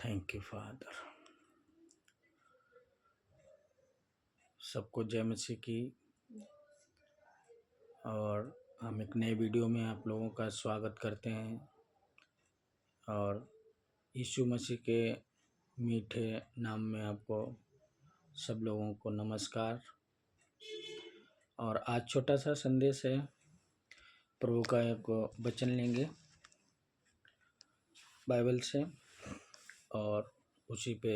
Thank you father. सबको जय मसीह की। और हम एक नए वीडियो में आप लोगों का स्वागत करते हैं और यीशु मसीह के मीठे नाम में आपको सब लोगों को नमस्कार। और आज छोटा सा संदेश है, प्रभु का एक वचन लेंगे बाइबल से और उसी पे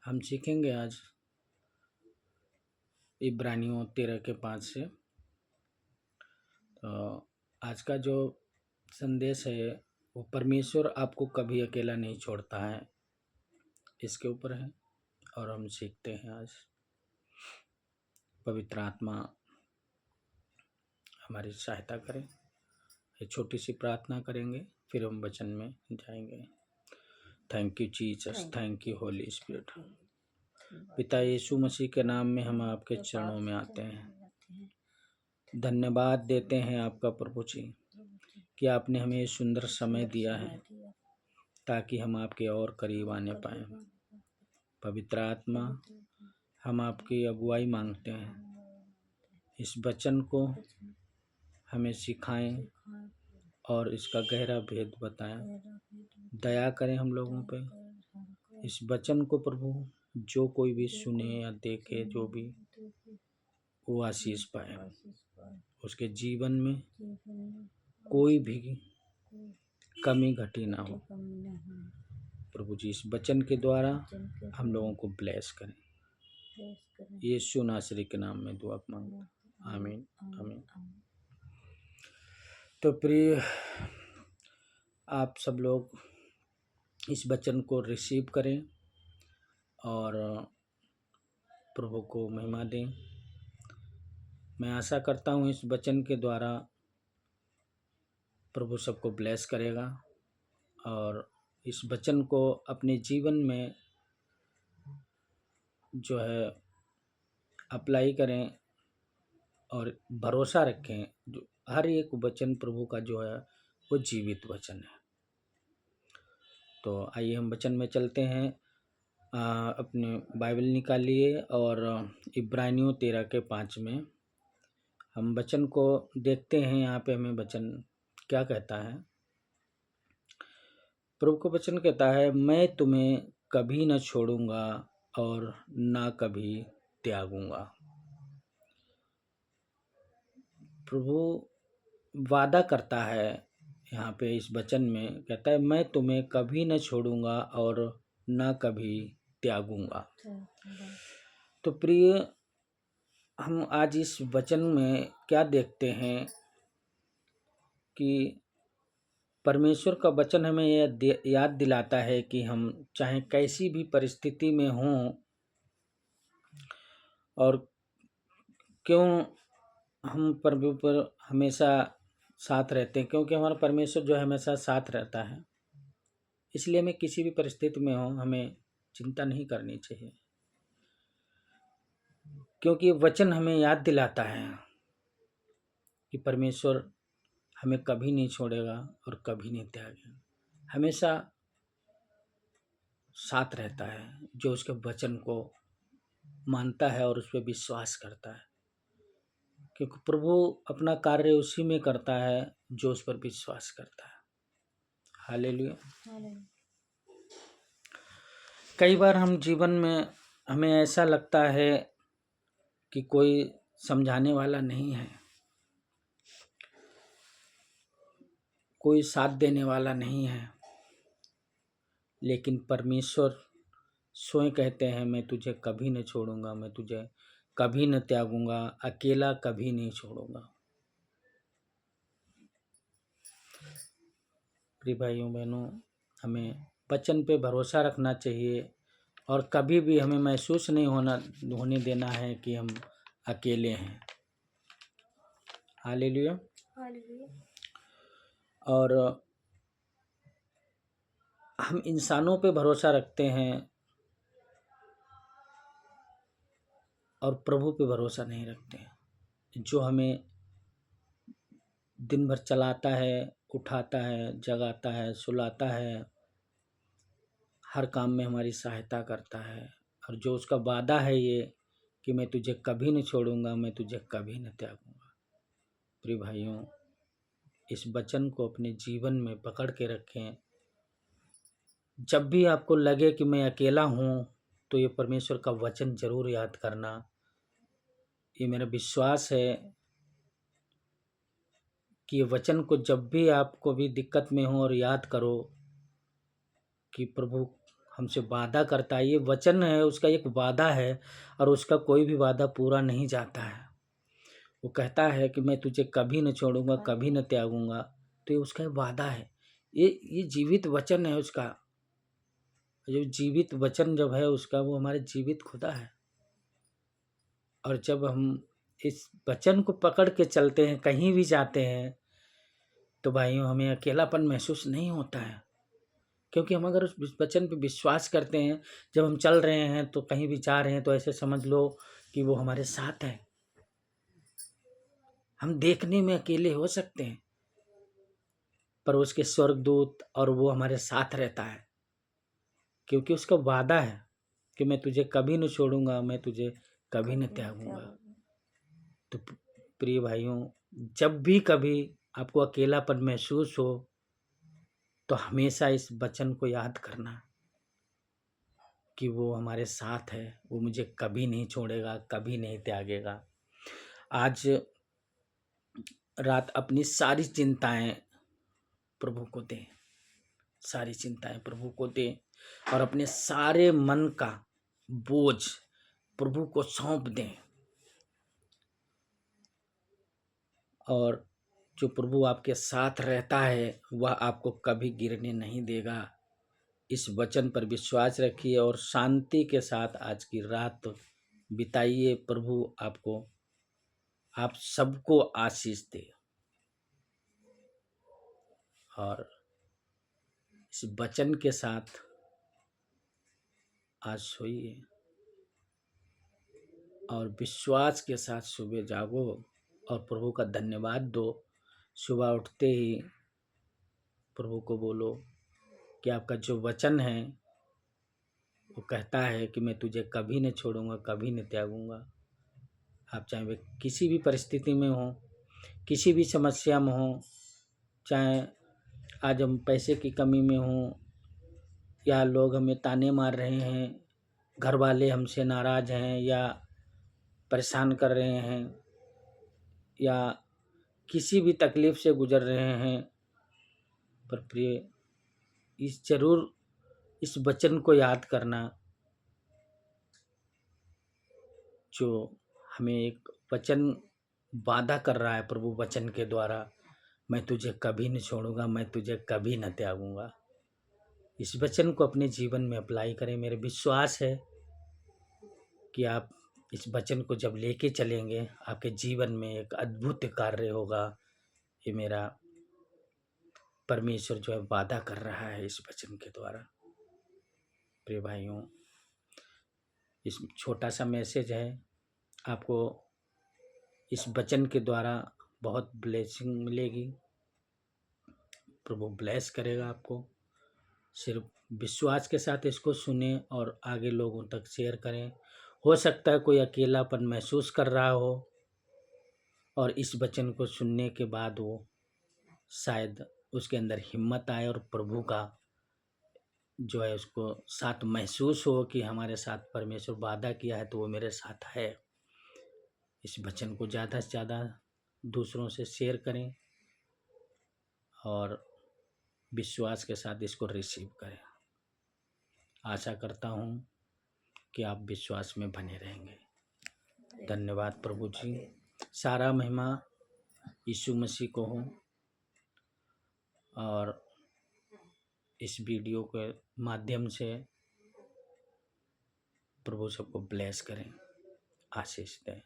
हम सीखेंगे आज इब्रानियों 13:5 से। तो आज का जो संदेश है वो परमेश्वर आपको कभी अकेला नहीं छोड़ता है, इसके ऊपर है। और हम सीखते हैं आज। पवित्र आत्मा हमारी सहायता करें। एक छोटी सी प्रार्थना करेंगे, फिर हम वचन में जाएंगे। Thank you Jesus, thank you Holy spirit. पिता यीशु मसीह के नाम में हम आपके चरणों में आते हैं, धन्यवाद देते हैं आपका प्रभु जी कि आपने हमें सुंदर समय दिया है ताकि हम आपके और करीब आने पाएं। पवित्र आत्मा, हम आपकी अगुवाई मांगते हैं, इस वचन को हमें सिखाएं और इसका गहरा भेद बताएं। दया करें हम लोगों पे। इस वचन को प्रभु जो कोई भी सुने या देखे, जो भी वो आशीष पाए, उसके जीवन में कोई भी कमी घटी ना हो। प्रभु जी इस वचन के द्वारा हम लोगों को ब्लेस करें। यीशु नासरी के नाम में दुआ मांगते, आमीन आमीन। तो प्रिय, आप सब लोग इस वचन को रिसीव करें और प्रभु को महिमा दें। मैं आशा करता हूँ इस वचन के द्वारा प्रभु सबको ब्लेस करेगा और इस वचन को अपने जीवन में जो है अप्लाई करें और भरोसा रखें। जो हर एक वचन प्रभु का जो है वो जीवित वचन है। तो आइए हम वचन में चलते हैं। अपने बाइबल निकालिए और इब्रानियों 13:5 में हम वचन को देखते हैं। यहाँ पे हमें वचन क्या कहता है। प्रभु को वचन कहता है, मैं तुम्हें कभी न छोड़ूंगा और ना कभी त्यागूंगा। प्रभु वादा करता है यहाँ पे इस वचन में, कहता है मैं तुम्हें कभी न छोड़ूंगा और ना कभी त्यागूंगा। तो प्रिय, हम आज इस वचन में क्या देखते हैं कि परमेश्वर का वचन हमें यह याद दिलाता है कि हम चाहे कैसी भी परिस्थिति में हों और क्यों हम प्रभु पर हमेशा साथ रहते हैं, क्योंकि हमारा परमेश्वर जो है हमेशा साथ रहता है। इसलिए हमें किसी भी परिस्थिति में हो हमें चिंता नहीं करनी चाहिए, क्योंकि वचन हमें याद दिलाता है कि परमेश्वर हमें कभी नहीं छोड़ेगा और कभी नहीं त्यागेगा, हमेशा साथ रहता है जो उसके वचन को मानता है और उस पर विश्वास करता है। क्योंकि प्रभु अपना कार्य उसी में करता है जो उस पर विश्वास करता है। हालेलुया। कई बार हम जीवन में हमें ऐसा लगता है कि कोई समझाने वाला नहीं है, कोई साथ देने वाला नहीं है, लेकिन परमेश्वर स्वयं कहते हैं मैं तुझे कभी न छोड़ूंगा, मैं तुझे कभी न त्यागूंगा, अकेला कभी नहीं छोड़ूंगा। प्रिय भाइयों बहनों, हमें वचन पे भरोसा रखना चाहिए और कभी भी हमें महसूस नहीं होने देना है कि हम अकेले हैं। हालेलुया। और हम इंसानों पे भरोसा रखते हैं और प्रभु पे भरोसा नहीं रखते हैं, जो हमें दिन भर चलाता है, उठाता है, जगाता है, सुलाता है, हर काम में हमारी सहायता करता है, और जो उसका वादा है ये कि मैं तुझे कभी नहीं छोड़ूंगा, मैं तुझे कभी नहीं त्यागूंगा। प्रिय भाइयों, इस वचन को अपने जीवन में पकड़ के रखें। जब भी आपको लगे कि मैं अकेला हूँ, तो ये परमेश्वर का वचन जरूर याद करना। ये मेरा विश्वास है कि ये वचन को जब भी आपको भी दिक्कत में हो और याद करो कि प्रभु हमसे वादा करता है। ये वचन है, उसका एक वादा है, और उसका कोई भी वादा पूरा नहीं जाता है। वो कहता है कि मैं तुझे कभी न छोड़ूंगा, कभी न त्यागूंगा। तो ये उसका वादा है। ये जीवित वचन है उसका। जो जीवित वचन जब है उसका, वो हमारे जीवित खुदा है। और जब हम इस वचन को पकड़ के चलते हैं, कहीं भी जाते हैं, तो भाइयों हमें अकेलापन महसूस नहीं होता है। क्योंकि हम अगर उस वचन पे विश्वास करते हैं, जब हम चल रहे हैं तो कहीं भी जा रहे हैं, तो ऐसे समझ लो कि वो हमारे साथ है। हम देखने में अकेले हो सकते हैं, पर उसके स्वर्गदूत और वो हमारे साथ रहता है, क्योंकि उसका वादा है कि मैं तुझे कभी न छोड़ूंगा, मैं तुझे कभी न त्यागूंगा। तो प्रिय भाइयों, जब भी कभी आपको अकेलापन महसूस हो, तो हमेशा इस वचन को याद करना कि वो हमारे साथ है, वो मुझे कभी नहीं छोड़ेगा, कभी नहीं त्यागेगा। आज रात अपनी सारी चिंताएं प्रभु को दें, सारी चिंताएं प्रभु को दें, और अपने सारे मन का बोझ प्रभु को सौंप दें। और जो प्रभु आपके साथ रहता है, वह आपको कभी गिरने नहीं देगा। इस वचन पर विश्वास रखिए और शांति के साथ आज की रात बिताइए। प्रभु आपको, आप सबको आशीष दे, और इस वचन के साथ आज सोइए और विश्वास के साथ सुबह जागो और प्रभु का धन्यवाद दो। सुबह उठते ही प्रभु को बोलो कि आपका जो वचन है वो कहता है कि मैं तुझे कभी नहीं छोड़ूंगा, कभी नहीं त्यागूंगा। आप चाहे वे किसी भी परिस्थिति में हो, किसी भी समस्या में हो, चाहे आज हम पैसे की कमी में हों, या लोग हमें ताने मार रहे हैं, घर वाले हमसे नाराज़ हैं या परेशान कर रहे हैं, या किसी भी तकलीफ़ से गुजर रहे हैं, पर प्रिय इस वचन को याद करना, जो हमें एक वचन वादा कर रहा है प्रभु वचन के द्वारा, मैं तुझे कभी नहीं छोड़ूंगा, मैं तुझे कभी न त्यागूंगा। इस वचन को अपने जीवन में अप्लाई करें। मेरे विश्वास है कि आप इस वचन को जब लेके चलेंगे, आपके जीवन में एक अद्भुत कार्य होगा। ये मेरा परमेश्वर जो है वादा कर रहा है इस वचन के द्वारा। प्रिय भाइयों, इस छोटा सा मैसेज है, आपको इस वचन के द्वारा बहुत ब्लेसिंग मिलेगी। प्रभु ब्लेस करेगा आपको। सिर्फ विश्वास के साथ इसको सुने और आगे लोगों तक शेयर करें। हो सकता है कोई अकेलापन महसूस कर रहा हो, और इस वचन को सुनने के बाद वो शायद उसके अंदर हिम्मत आए और प्रभु का जो है उसको साथ महसूस हो कि हमारे साथ परमेश्वर वादा किया है तो वो मेरे साथ है। इस वचन को ज़्यादा से ज़्यादा दूसरों से शेयर करें और विश्वास के साथ इसको रिसीव करें। आशा करता हूँ कि आप विश्वास में बने रहेंगे। धन्यवाद प्रभु जी। सारा महिमा यीशु मसीह को हो, और इस वीडियो के माध्यम से प्रभु सबको ब्लेस करें, आशीष दें।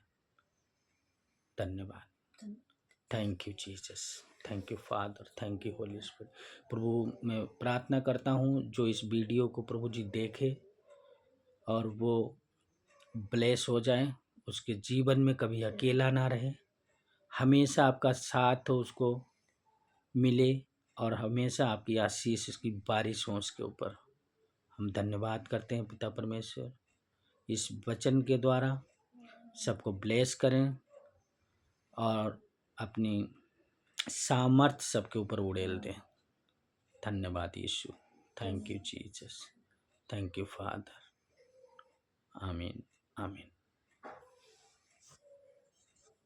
धन्यवाद। Thank you Jesus, thank you Father, thank you Holy Spirit. प्रभु मैं प्रार्थना करता हूँ जो इस वीडियो को प्रभु जी देखे और वो ब्लेस हो जाए, उसके जीवन में कभी अकेला ना रहे, हमेशा आपका साथ हो उसको मिले, और हमेशा आपकी आशीष, इसकी बारिश हो उसके ऊपर। हम धन्यवाद करते हैं पिता परमेश्वर, इस वचन के द्वारा सबको ब्लेस करें और अपनी सामर्थ सबके ऊपर उड़ेल दें। धन्यवाद यीशु। Thank you Jesus, thank you Father. आमीन आमीन।